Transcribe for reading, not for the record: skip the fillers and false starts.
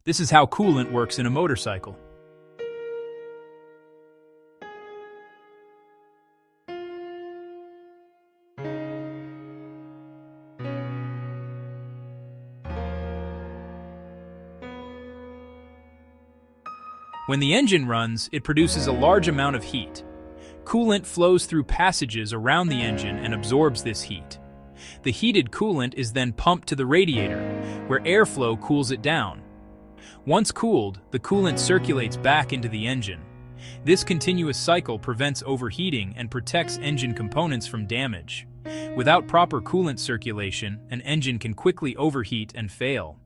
This is how coolant works in a motorcycle. When the engine runs, it produces a large amount of heat. Coolant flows through passages around the engine and absorbs this heat. The heated coolant is then pumped to the radiator, where airflow cools it down. Once cooled, the coolant circulates back into the engine. This continuous cycle prevents overheating and protects engine components from damage. Without proper coolant circulation, an engine can quickly overheat and fail.